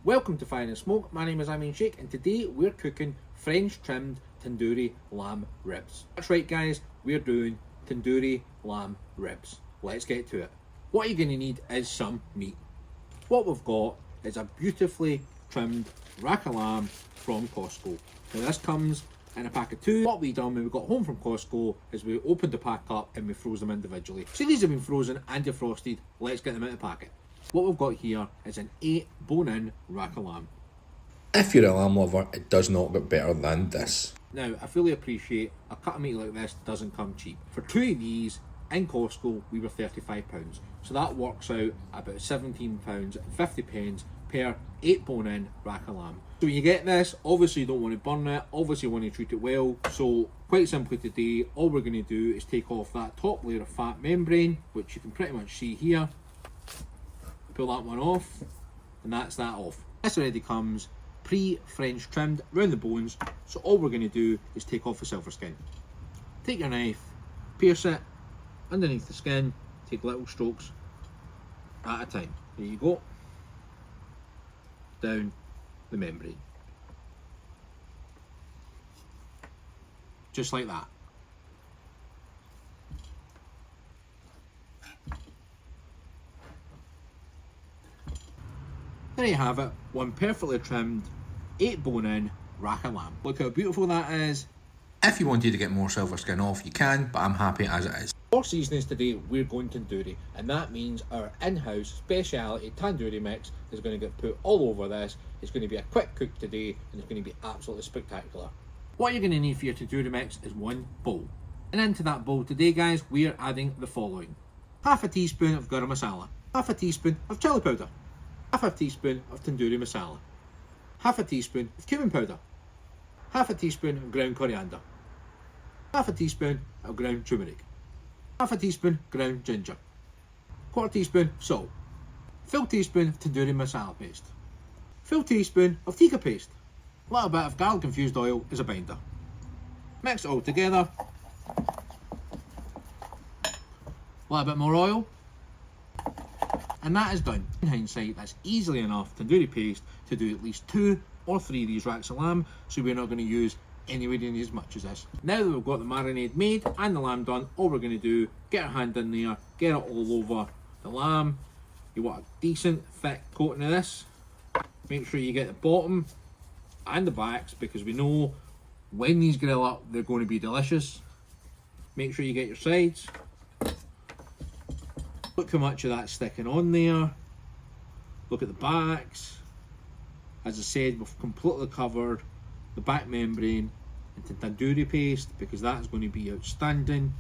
Welcome to Fire and Smoke. My name is Amin Sheikh and today we're cooking French trimmed tandoori lamb ribs. That's right guys, we're doing tandoori lamb ribs. Let's get to it. What you're going to need is some meat. What we've got is a beautifully trimmed rack of lamb from Costco. Now this comes in a pack of 2. What we done when we got home from Costco is we opened the pack up and we froze them individually. So these have been frozen and defrosted. Let's get them out of the packet. What we've got here is an 8 bone-in rack of lamb. If you're a lamb lover, it does not get better than this. Now, I fully appreciate a cut of meat like this doesn't come cheap. For 2 of these, in Costco, we were £35. So that works out about £17.50 per 8 bone-in rack of lamb. So when you get this, obviously you don't want to burn it, obviously you want to treat it well. So quite simply today, all we're going to do is take off that top layer of fat membrane, which you can pretty much see here. Pull that one off, and that's that off. This already comes pre-French trimmed around the bones, so all we're going to do is take off the silver skin. Take your knife, pierce it underneath the skin, take little strokes at a time. There you go. Down the membrane. Just like that. There you have it, one perfectly trimmed 8 bone-in rack of lamb. Look how beautiful that is. If you wanted to get more silver skin off, you can, but I'm happy as it is. For seasonings today, we're going tandoori, and that means our in-house speciality tandoori mix is going to get put all over this. It's going to be a quick cook today, and it's going to be absolutely spectacular. What you're going to need for your tandoori mix is one bowl. And into that bowl today, guys, we're adding the following. Half a teaspoon of garam masala, half a teaspoon of chili powder, half a teaspoon of tandoori masala, half a teaspoon of cumin powder, half a teaspoon of ground coriander, half a teaspoon of ground turmeric, half a teaspoon ground ginger, quarter teaspoon salt, full teaspoon of tandoori masala paste, full teaspoon of tikka paste, a little bit of garlic infused oil as a binder. Mix it all together, a little bit more oil, and that is done. In hindsight, that's easily enough tandoori paste to do at least 2 or 3 of these racks of lamb, so we're not going to use anywhere near as much as this. Now that we've got the marinade made and the lamb done, all we're going to do, get our hand in there, get it all over the lamb. You want a decent thick coating of this. Make sure you get the bottom and the backs, because we know when these grill up, they're going to be delicious. Make sure you get your sides. Look how much of that's sticking on there. Look at the backs. As I said, we've completely covered the back membrane into tandoori paste, because that's going to be outstanding.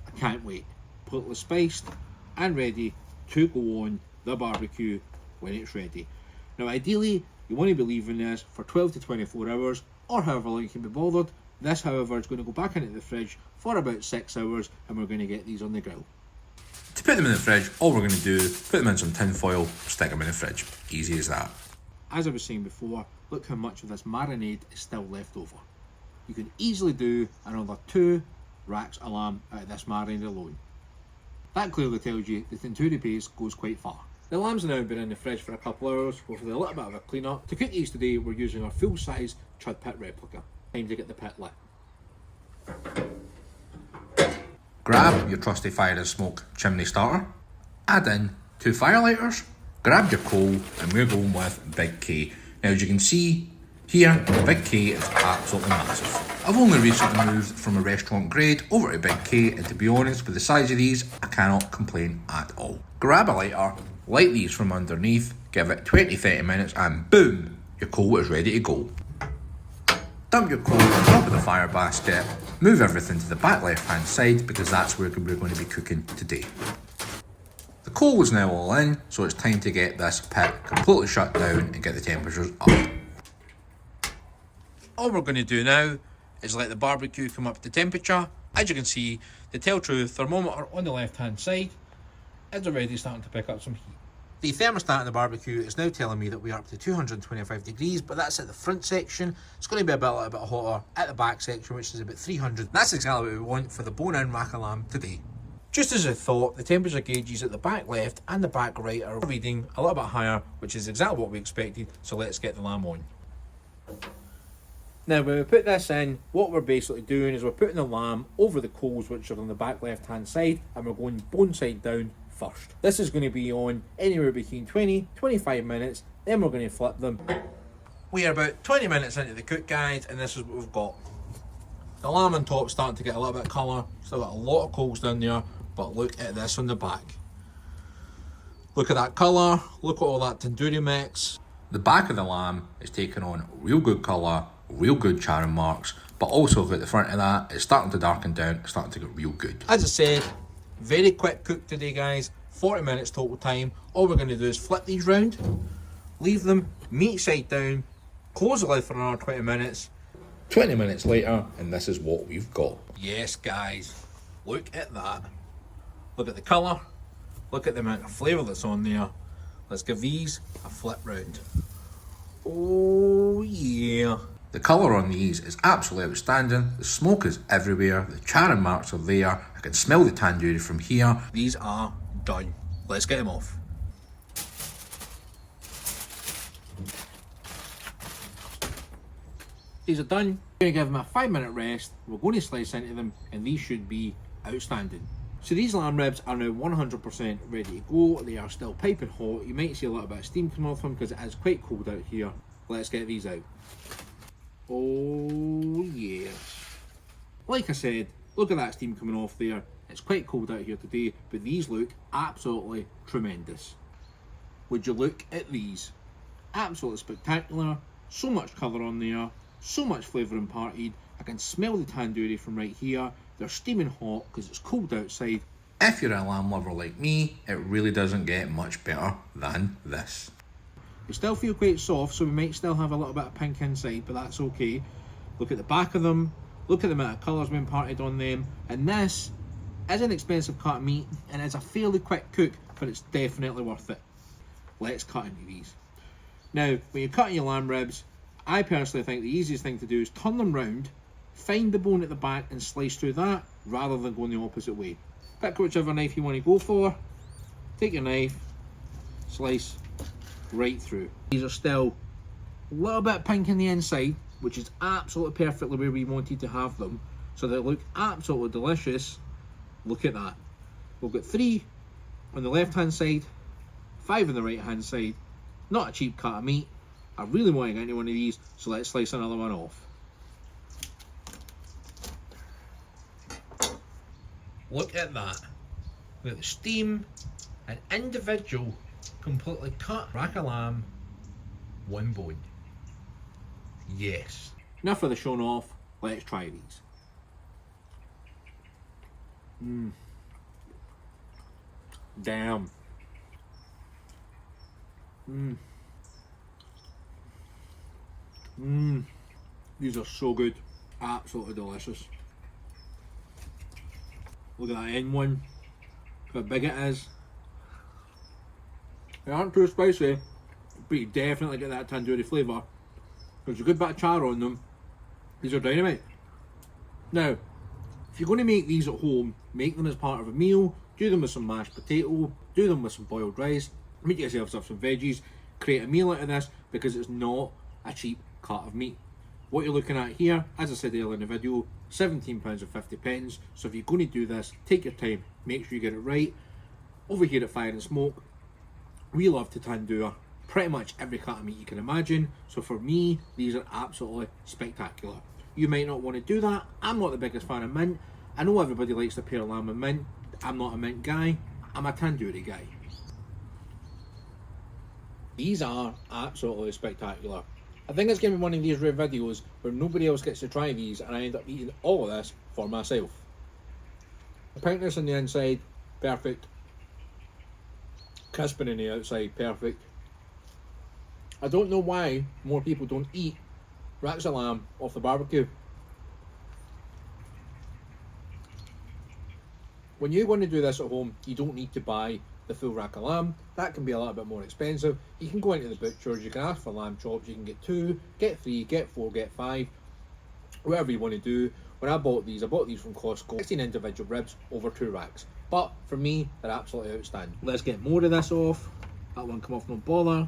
I can't wait. Completely spiced and ready to go on the barbecue when it's ready. Now ideally, you want to be leaving this for 12 to 24 hours, or however long you can be bothered. This, however, is going to go back into the fridge for about 6 hours, and we're going to get these on the grill. To put them in the fridge, all we're going to do, put them in some tin foil, stick them in the fridge. Easy as that. As I was saying before, look how much of this marinade is still left over. You can easily do another 2 racks of lamb out of this marinade alone. That clearly tells you the tandoori paste goes quite far. The lamb's now been in the fridge for a couple of hours with a little bit of a clean up. To cook these today, we're using our full-size chud pit replica. Time to get the pit lit. Grab your trusty fire and smoke chimney starter, add in 2 firelighters, grab your coal, and we're going with Big K. Now as you can see here, the Big K is absolutely massive. I've only recently moved from a restaurant grade over to Big K, and to be honest, with the size of these, I cannot complain at all. Grab a lighter, light these from underneath, give it 20-30 minutes, and boom, your coal is ready to go. Dump your coal on top of the fire basket, move everything to the back left hand side, because that's where we're going to be cooking today. The coal is now all in, so it's time to get this pit completely shut down and get the temperatures up. All we're going to do now is let the barbecue come up to temperature. As you can see, the tell-true thermometer on the left hand side is already starting to pick up some heat. The thermostat in the barbecue is now telling me that we are up to 225 degrees, but that's at the front section. It's going to be a little bit hotter at the back section, which is about 300. That's exactly what we want for the bone-in rack of lamb today. Just as I thought, the temperature gauges at the back left and the back right are reading a little bit higher, which is exactly what we expected, so let's get the lamb on. Now when we put this in, what we're basically doing is we're putting the lamb over the coals which are on the back left hand side, and we're going bone side down first. This is going to be on anywhere between 20-25 minutes, then we're going to flip them. We are about 20 minutes into the cook, guys, and this is what we've got. The lamb on top starting to get a little bit of colour, still got a lot of coals down there, but look at this on the back. Look at that colour, look at all that tandoori mix. The back of the lamb is taking on real good colour, real good charring marks, but also look at the front of that, it's starting to darken down, it's starting to get real good. As I said, very quick cook today, guys, 40 minutes total time. All we're going to do is flip these round, leave them meat side down, close the lid for another 20 minutes. 20 minutes later, and this is what we've got. Yes, guys, look at that. Look at the colour, look at the amount of flavour that's on there. Let's give these a flip round. Oh yeah. The colour on these is absolutely outstanding, the smoke is everywhere, the charring marks are there, I can smell the tandoori from here. These are done. Let's get them off. These are done. We're going to give them a 5-minute rest. We're going to slice into them, and these should be outstanding. So these lamb ribs are now 100% ready to go. They are still piping hot. You might see a little bit of steam coming off them because it is quite cold out here. Let's get these out. Oh yes. Like I said, look at that steam coming off there. It's quite cold out here today, but these look absolutely tremendous. Would you look at these? Absolutely spectacular. So much colour on there. So much flavour imparted. I can smell the tandoori from right here. They're steaming hot because it's cold outside. If you're a lamb lover like me, it really doesn't get much better than this. They still feel quite soft, so we might still have a little bit of pink inside, but that's okay. Look at the back of them. Look at the amount of colours being imparted on them. And this is an expensive cut of meat, and it's a fairly quick cook, but it's definitely worth it. Let's cut into these. Now, when you're cutting your lamb ribs, I personally think the easiest thing to do is turn them round, find the bone at the back and slice through that, rather than going the opposite way. Pick whichever knife you want to go for, take your knife, slice right through. These are still a little bit pink in the inside, which is absolutely perfectly where we wanted to have them, so they look absolutely delicious. Look at that. We've got 3 on the left hand side, 5 on the right hand side. Not a cheap cut of meat. I really want to get into one of these, so let's slice another one off. Look at that. With the steam, an individual, completely cut rack of lamb, one bone. Yes. Enough of the showing off, let's try these. Damn. These are so good. Absolutely delicious. Look at that end one. Look how big it is. They aren't too spicy, but you definitely get that tandoori flavour. There's a good bit of char on them. These are dynamite. Now, if you're going to make these at home, make them as part of a meal, do them with some mashed potato, do them with some boiled rice, make yourself some veggies, create a meal out of this, because it's not a cheap cut of meat. What you're looking at here, as I said earlier in the video, £17.50. So if you're going to do this, take your time, make sure you get it right. Over here at Fire and Smoke, we love to tandoor pretty much every cut of meat you can imagine. So for me, these are absolutely spectacular. You might not want to do that. I'm not the biggest fan of mint. I know everybody likes the pear lamb and mint. I'm not a mint guy. I'm a tandoori guy. These are absolutely spectacular. I think it's going to be one of these rare videos where nobody else gets to try these and I end up eating all of this for myself. The pinkness on the inside, perfect. Crisping on the outside, perfect. I don't know why more people don't eat racks of lamb off the barbecue. When you're going to do this at home, you don't need to buy the full rack of lamb. That can be a little bit more expensive. You can go into the butchers, you can ask for lamb chops, you can get 2, get 3, get 4, get 5, whatever you want to do. When I bought these from Costco, 16 individual ribs over 2 racks. But for me, they're absolutely outstanding. Let's get more of this off. That one come off, no bother.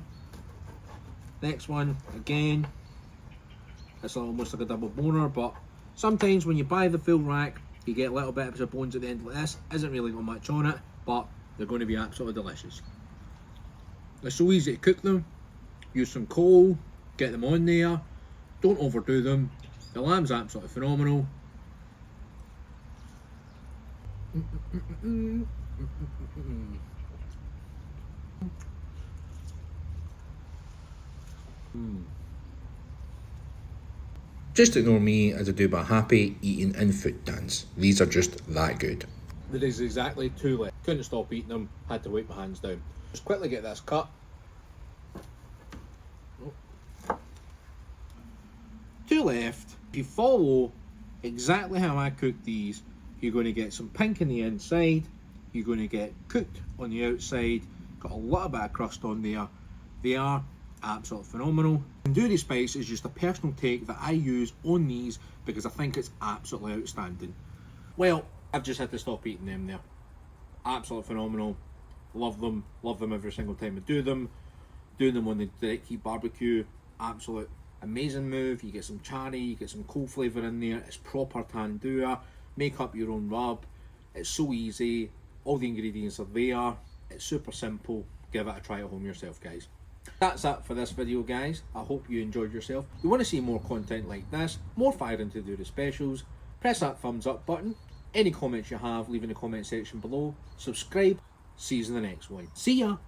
Next one, again. It's almost like a double boner, but sometimes when you buy the full rack, you get little bits of bones at the end like this. Isn't really got much on it, but they're going to be absolutely delicious. It's so easy to cook them. Use some coal, get them on there. Don't overdo them. The lamb's absolutely phenomenal. Just ignore me as I do my happy eating and food dance. These are just that good. There is exactly 2 left. Couldn't stop eating them, had to wipe my hands down. Just quickly get this cut. 2 left. If you follow exactly how I cook these, you're going to get some pink in the inside, you're going to get cooked on the outside, got a little bit of crust on there. They are absolutely phenomenal. Tandoori spice is just a personal take that I use on these because I think it's absolutely outstanding. Well, I've just had to stop eating them there. Absolutely phenomenal. Love them every single time I do them. Doing them on the direct heat barbecue, absolute amazing move. You get some chari, you get some coal flavour in there. It's proper tandoori. Make up your own rub. It's so easy. All the ingredients are there. It's super simple. Give it a try at home yourself, guys. That's it for this video, guys. I hope you enjoyed yourself. If you want to see more content like this, more Fire and Tandoori specials, press that thumbs up button. Any comments you have, leave in the comment section below. Subscribe. See you in the next one. See ya!